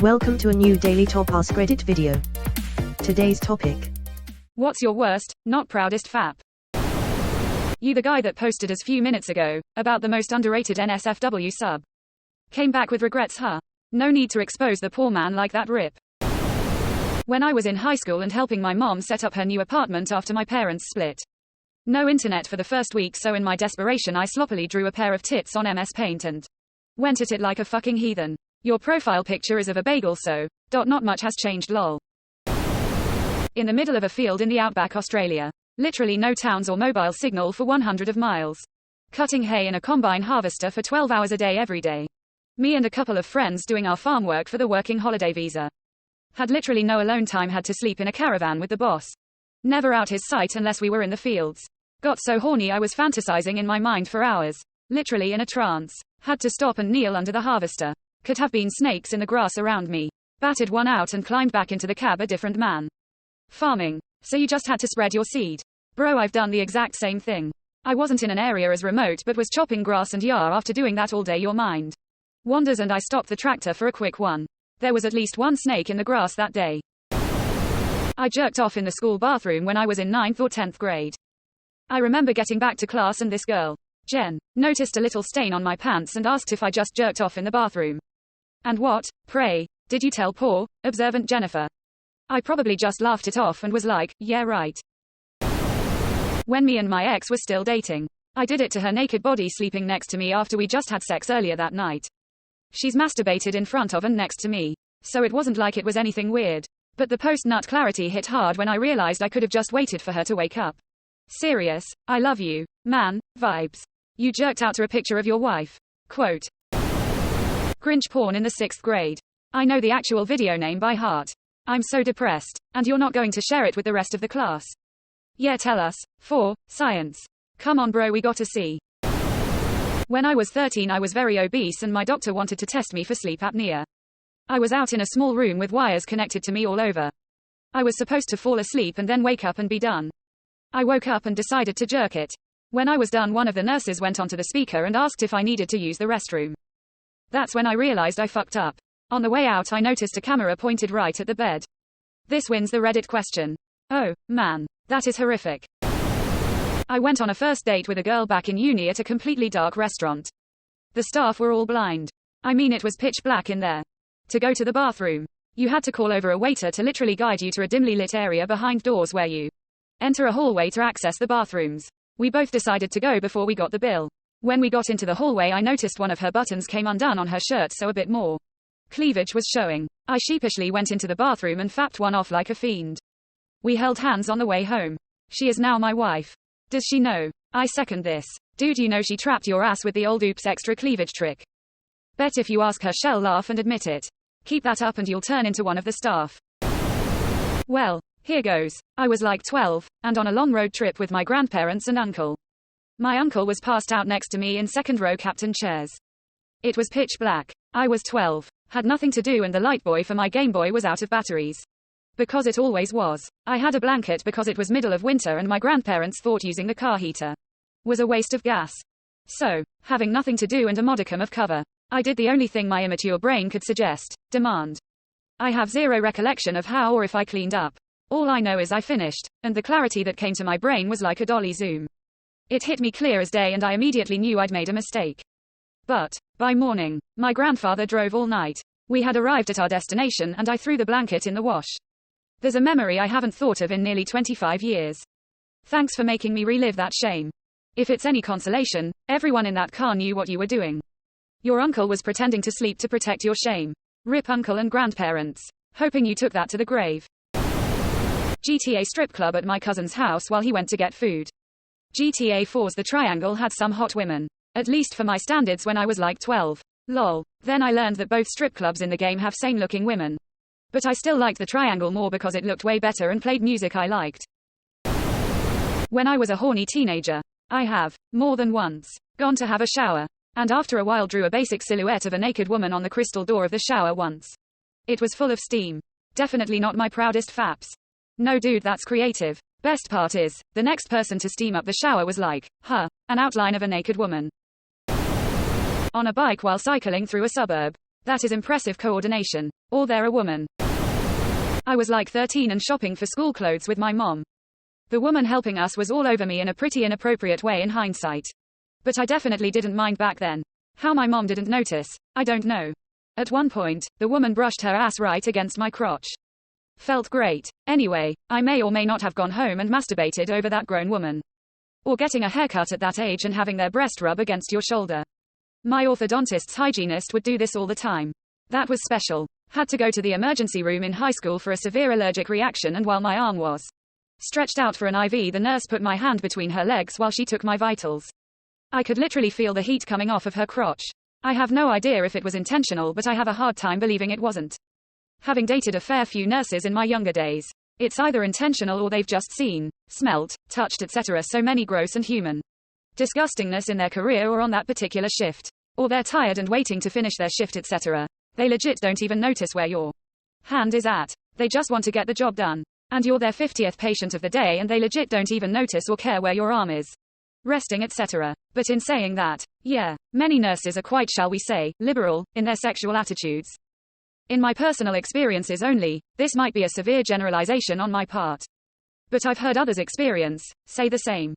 Welcome to a new Daily Top Askreddit video. Today's topic. What's your worst, not proudest fap? You the guy that posted us few minutes ago, about the most underrated NSFW sub. Came back with regrets, huh? No need to expose the poor man like that, rip. When I was in high school and helping my mom set up her new apartment after my parents split. No internet for the first week, so in my desperation I sloppily drew a pair of tits on MS Paint and went at it like a fucking heathen. Your profile picture is of a bagel, so not much has changed, lol. In the middle of a field in the outback Australia. Literally no towns or mobile signal for 100 of miles. Cutting hay in a combine harvester for 12 hours a day every day. Me and a couple of friends doing our farm work for the working holiday visa. Had literally no alone time, had to sleep in a caravan with the boss. Never out his sight unless we were in the fields. Got so horny I was fantasizing in my mind for hours. Literally in a trance. Had to stop and kneel under the harvester. Could have been snakes in the grass around me. Batted one out and climbed back into the cab a different man. Farming. So you just had to spread your seed. Bro, I've done the exact same thing. I wasn't in an area as remote but was chopping grass and yar. After doing that all day your mind wanders and I stopped the tractor for a quick one. There was at least one snake in the grass that day. I jerked off in the school bathroom when I was in 9th or 10th grade. I remember getting back to class and this girl, Jen, noticed a little stain on my pants and asked if I just jerked off in the bathroom. And what, pray, did you tell poor, observant Jennifer? I probably just laughed it off and was like, yeah right. When me and my ex were still dating, I did it to her naked body sleeping next to me after we just had sex earlier that night. She's masturbated in front of and next to me, so it wasn't like it was anything weird. But the post-nut clarity hit hard when I realized I could have just waited for her to wake up. Serious, I love you, man, vibes. You jerked out to a picture of your wife. Quote. Cringe porn in the 6th grade. I know the actual video name by heart. I'm so depressed, and you're not going to share it with the rest of the class. Yeah, tell us. 4. Science. Come on bro, we gotta see. When I was 13 I was very obese and my doctor wanted to test me for sleep apnea. I was out in a small room with wires connected to me all over. I was supposed to fall asleep and then wake up and be done. I woke up and decided to jerk it. When I was done, one of the nurses went onto the speaker and asked if I needed to use the restroom. That's when I realized I fucked up. On the way out I noticed a camera pointed right at the bed. This wins the Reddit question. Oh, man. That is horrific. I went on a first date with a girl back in uni at a completely dark restaurant. The staff were all blind. I mean it was pitch black in there. To go to the bathroom, you had to call over a waiter to literally guide you to a dimly lit area behind doors where you enter a hallway to access the bathrooms. We both decided to go before we got the bill. When we got into the hallway I noticed one of her buttons came undone on her shirt, so a bit more cleavage was showing. I sheepishly went into the bathroom and fapped one off like a fiend. We held hands on the way home. She is now my wife. Does she know? I second this. Dude, you know she trapped your ass with the old oops extra cleavage trick. Bet if you ask her she'll laugh and admit it. Keep that up and you'll turn into one of the staff. Well, here goes. I was like 12, and on a long road trip with my grandparents and uncle. My uncle was passed out next to me in second row captain chairs. It was pitch black. I was 12, had nothing to do, and the light boy for my Game Boy was out of batteries. Because it always was. I had a blanket because it was middle of winter and my grandparents thought using the car heater was a waste of gas. So, having nothing to do and a modicum of cover, I did the only thing my immature brain could suggest, demand. I have zero recollection of how or if I cleaned up. All I know is I finished, and the clarity that came to my brain was like a dolly zoom. It hit me clear as day and I immediately knew I'd made a mistake. But, by morning, my grandfather drove all night. We had arrived at our destination and I threw the blanket in the wash. There's a memory I haven't thought of in nearly 25 years. Thanks for making me relive that shame. If it's any consolation, everyone in that car knew what you were doing. Your uncle was pretending to sleep to protect your shame. Rip uncle and grandparents. Hoping you took that to the grave. GTA strip club at my cousin's house while he went to get food. GTA 4's The Triangle had some hot women. At least for my standards when I was like 12. Lol. Then I learned that both strip clubs in the game have sane looking women. But I still liked The Triangle more because it looked way better and played music I liked. When I was a horny teenager, I have, more than once, gone to have a shower. And after a while drew a basic silhouette of a naked woman on the crystal door of the shower once. It was full of steam. Definitely not my proudest faps. No dude, that's creative. Best part is, the next person to steam up the shower was like, an outline of a naked woman. On a bike while cycling through a suburb. That is impressive coordination. Or they're a woman. I was like 13 and shopping for school clothes with my mom. The woman helping us was all over me in a pretty inappropriate way in hindsight. But I definitely didn't mind back then. How my mom didn't notice, I don't know. At one point, the woman brushed her ass right against my crotch. Felt great. Anyway, I may or may not have gone home and masturbated over that grown woman. Or getting a haircut at that age and having their breast rub against your shoulder. My orthodontist's hygienist would do this all the time. That was special. Had to go to the emergency room in high school for a severe allergic reaction, and while my arm was stretched out for an IV, the nurse put my hand between her legs while she took my vitals. I could literally feel the heat coming off of her crotch. I have no idea if it was intentional, but I have a hard time believing it wasn't. Having dated a fair few nurses in my younger days, it's either intentional or they've just seen, smelt, touched, etc. so many gross and human disgustingness in their career or on that particular shift. Or they're tired and waiting to finish their shift, etc. They legit don't even notice where your hand is at. They just want to get the job done. And you're their 50th patient of the day and they legit don't even notice or care where your arm is resting, etc. But in saying that, yeah, many nurses are quite, shall we say, liberal in their sexual attitudes. In my personal experiences only, this might be a severe generalization on my part. But I've heard others say the same.